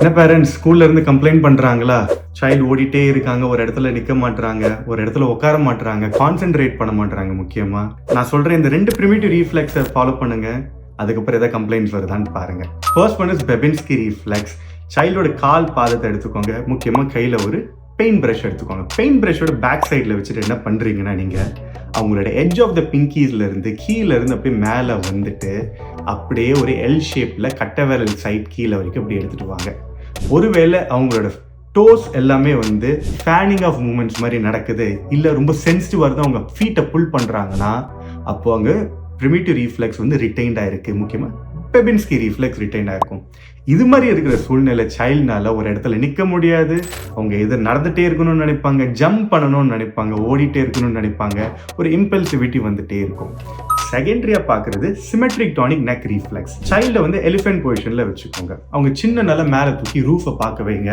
என்ன பேரண்ட்ஸ் ஸ்கூல்ல இருந்து கம்ப்ளைண்ட் பண்றாங்களா? சைல்டு ஓடிட்டே இருக்காங்க, ஒரு இடத்துல நிக்க மாட்றாங்க, ஒரு இடத்துல உட்கார மாட்றாங்க, கான்சென்ட்ரேட் பண்ண மாட்றாங்க. முக்கியமா நான் சொல்றேன், இந்த 2 பிரிமிட்டிவ் ரீஃப்ளெக்ஸை ஃபாலோ பண்ணுங்க. அதுக்கப்புறம் ஏதாவது கம்ப்ளைண்ட்ஸ் வருதான்னு பாருங்க. First one is Babinski reflex. சைல்டோட கால் பாதத்தை எடுத்துக்கோங்க. முக்கியமா கையில ஒரு பெயிண்ட் பிரஷ் எடுத்துக்கோங்க. பெயிண்ட் பிரஷோட பேக் சைடில் வச்சுட்டு என்ன பண்றீங்கன்னா, நீங்க அவங்களோட எட்ஜ் ஆஃப் த பிங்கீஸ்ல இருந்து கீழே இருந்து அப்படியே மேலே வந்துட்டு அப்படியே ஒரு எல் ஷேப்ல கட்டை விரல் சைட் கீழே வரைக்கும் அப்படி எடுத்துட்டு வாங்க. ஒருவேளை அவங்களோட டோஸ் எல்லாமே வந்து ஃபேனிங் ஆஃப் மூமெண்ட்ஸ் மாதிரி நடக்குது, இல்லை ரொம்ப சென்சிட்டிவாக இருந்து அவங்க ஃபீட்டை புல் பண்ணுறாங்கன்னா, அப்போ அங்கே பிரிமிட்டிவ் ரீஃப்ளெக்ஸ் வந்து ரிட்டைன்ட் ஆயிருக்கு. முக்கியமாக பெபின்ஸ்கி ரீஃப்ளெக்ஸ் ரிட்டைன் ஆயிருக்கும். இது மாதிரி இருக்கிற சூழ்நிலை சைல்டுனால ஒரு இடத்துல நிற்க முடியாது. அவங்க எது நடந்துகிட்டே இருக்கணும்னு நினைப்பாங்க, ஜம்ப் பண்ணணும்னு நினைப்பாங்க, ஓடிட்டே இருக்கணும்னு நினைப்பாங்க, ஒரு இம்பல்சிவிட்டி வந்துட்டே இருக்கும். செகண்டரியா பார்க்கறது சிமெட்ரிக் டானிக் நெக் ரீஃப்ளெக்ஸ். சைல்டை வந்து எலிஃபென்ட் பொசிஷன்ல வச்சுக்கோங்க. அவங்க சின்ன மேலே தூக்கி ரூஃபை பார்க்க வைங்க.